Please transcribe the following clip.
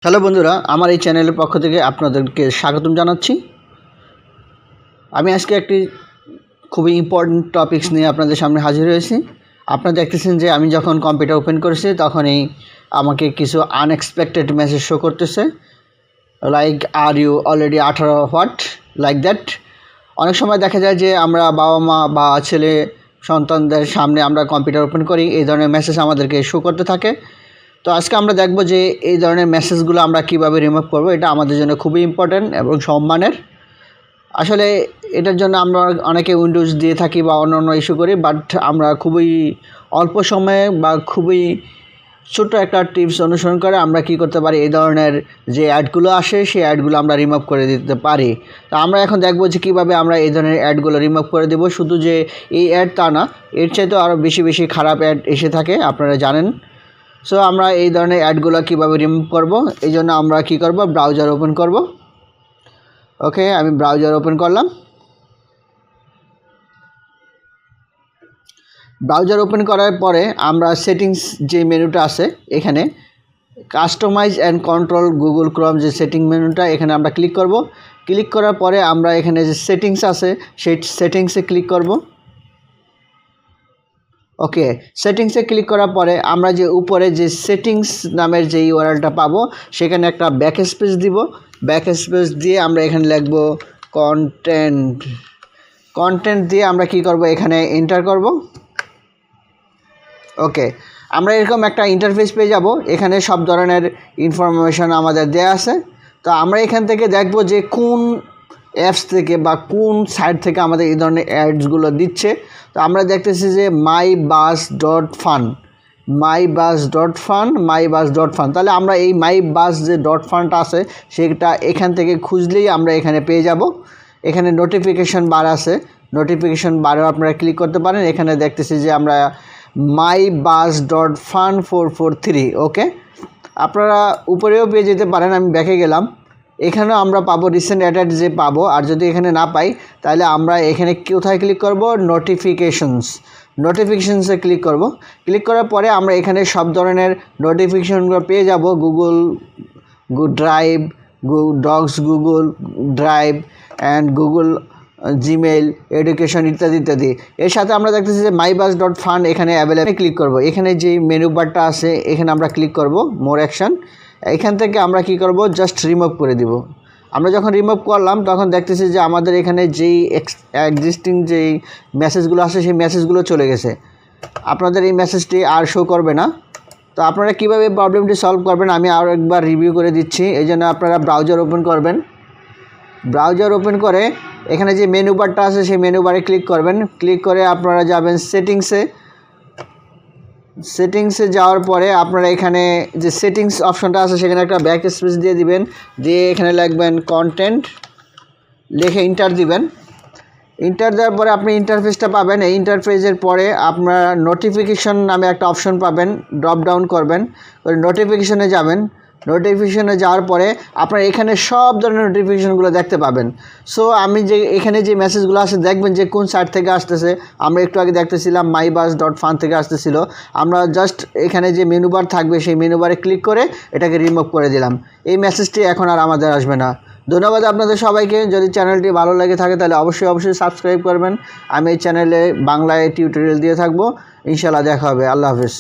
Hello বন্ধুরা, আমার এই চ্যানেলের পক্ষ থেকে আপনাদেরকে স্বাগতম জানাচ্ছি। আমি আজকে একটি খুবই ইম্পর্ট্যান্ট টপিকস নিয়ে আপনাদের সামনে হাজির হয়েছি। আপনারা দেখতেছেন যে আমি যখন কম্পিউটার ওপেন করেছি তখনই আমাকে কিছু আনএক্সপেক্টেড মেসেজ শো করতেছে, like are you already 18 what, like that. অনেক সময় দেখা যায় যে আমরা বাবা মা বা ছেলে সন্তানদের সামনে আমরা কম্পিউটার ওপেন করি, এই ধরনের মেসেজ আমাদেরকে শো করতে থাকে। তো আজকে আমরা দেখব যে এই ধরনের মেসেজগুলো আমরা কিভাবে রিমুভ করব। এটা আমাদের জন্য খুবই ইম্পর্ট্যান্ট এবং সম্মানের। আসলে এটার জন্য আমরা অনেকে উইন্ডোজ দিয়ে থাকি বা অন্য ইস্যু করি, বাট আমরা খুবই অল্প সময়ে বা খুবই ছোট্ট একটা টিপস অনুসরণ করে আমরা কি করতে পারি, এই ধরনের যে অ্যাডগুলো আসে সেই অ্যাডগুলো আমরা রিমুভ করে দিতে পারি। তো আমরা এখন দেখব যে কীভাবে আমরা এই ধরনের অ্যাডগুলো রিমুভ করে দেব। শুধু যে এই অ্যাড তা না, এর চাইতেও আরও বেশি বেশি খারাপ অ্যাড এসে থাকে, আপনারা জানেন। সো আমরা এই ধরনের অ্যাডগুলো কীভাবে রিমুভ করব, এই জন্য আমরা কি করব, ব্রাউজার ওপেন করব। ওকে, আমি ব্রাউজার ওপেন করলাম। ব্রাউজার ওপেন করার পরে আমরা সেটিংস যে মেনুটা আছে, এখানে customize and control Google Chrome যে সেটিং মেনুটা, এখানে আমরা ক্লিক করব। ক্লিক করার পরে আমরা এখানে যে সেটিংস আছে সেই সেটিংসে ক্লিক করব। ওকে, সেটিংসে ক্লিক করার পরে আমরা যে উপরে যে সেটিংস নামের যে ইউআরএলটা পাবো, সেখানে একটা ব্যাক স্পেস দিব। ব্যাক স্পেস দিয়ে আমরা এখানে লিখব কন্টেন্ট দিয়ে আমরা কি করব, এখানে এন্টার করব। ওকে, আমরা এরকম একটা ইন্টারফেস পেয়ে যাব। এখানে সব ধরনের ইনফরমেশন আমাদের দেয়া আছে। তো আমরা এখান থেকে দেখব যে কোন অ্যাপস থেকে বা কোন সাইট থেকে আমাদের এই ধরনের অ্যাডসগুলো দিচ্ছে। তো আমরা দেখতেছি যে myBus.fun, তাহলে আমরা এই myBus যে .funটা আছে সেটা এখান থেকে খুঁজলেই আমরা এখানে পেয়ে যাব। এখানে নোটিফিকেশন বার আছে, নোটিফিকেশন বারেও আপনারা ক্লিক করতে পারেন। এখানে দেখতেছি যে আমরা myBus.fun443। ওকে, আপনারা উপরেও পেয়ে যেতে পারেন। আমি ব্যাকে গেলাম, এখানেও আমরা পাবো রিসেন্ট অ্যাডাড যে পাবো। আর যদি এখানে না পাই তাহলে আমরা এখানে কোথায় ক্লিক করব, নোটিফিকেশনসে ক্লিক করব। ক্লিক করার পরে আমরা এখানে সব ধরনের নোটিফিকেশনগুলো পেয়ে যাব, Google Drive, Docs Google Drive and Google Gmail, education ইত্যাদি ইত্যাদি। এর সাথে আমরা দেখতেছি যে myBus.fun এখানে অ্যাভেলেবল। ক্লিক করব, এখানে যে মেনু বারটা আছে এখানে আমরা ক্লিক করব মোর অ্যাকশন। এখান থেকে আমরা কি করব, জাস্ট রিমুভ করে দিব। আমরা যখন রিমুভ করলাম তখন দেখতেছি যে আমাদের এখানে যেই এক্সিস্টিং যেই মেসেজগুলো আসে সেই মেসেজগুলো চলে গেছে। আপনাদের এই মেসেজটি আর শো করবে না। তো আপনারা কীভাবে প্রবলেমটি সলভ করবেন আমি আরও একবার রিভিউ করে দিচ্ছি। এই জন্য আপনারা ব্রাউজার ওপেন করবেন। ব্রাউজার ওপেন করে এখানে যে মেনু বারটা আছে সেই মেনু বারে ক্লিক করবেন। ক্লিক করে আপনারা যাবেন সেটিংসে যাওয়ার পরে আপনারা এখানে যে সেটিংস অপশনটা আছে সেখানে একটা ব্যাক স্পেস দিয়ে দিবেন, দিয়ে এখানে লিখবেন কন্টেন্ট, লিখে ইন্টার দিবেন। ইন্টার দেওয়ার পরে আপনি ইন্টারফেসটা পাবেন। এই ইন্টারফেসের পরে আপনারা নোটিফিকেশন নামে একটা অপশন পাবেন, ড্রপ ডাউন করবেন, নোটিফিকেশনে যাবেন। নোটিফিকেশনে যাওয়ার পরে আপনারা এখানে সব ধরনের নোটিফিকেশনগুলো দেখতে পাবেন। সো আমি যে এখানে যে মেসেজগুলো আছে দেখবেন যে কোন সাইট থেকে আসতেছে। আমরা একটু আগে দেখতেছিলাম myBus.fun থেকে আসতেছিল। আমরা জাস্ট এখানে যে মেনু বার থাকবে সেই মেনু বারে ক্লিক করে এটাকে রিমুভ করে দিলাম। এই মেসেজটি এখন আর আমাদের আসবে না। ধন্যবাদ আপনাদের সবাইকে। যদি চ্যানেলটি ভালো লেগে থাকে তাহলে অবশ্যই সাবস্ক্রাইব করবেন। আমি এই চ্যানেলে বাংলায় টিউটোরিয়াল দিয়ে থাকবো। ইনশাআল্লাহ দেখা হবে। আল্লাহ হাফেজ।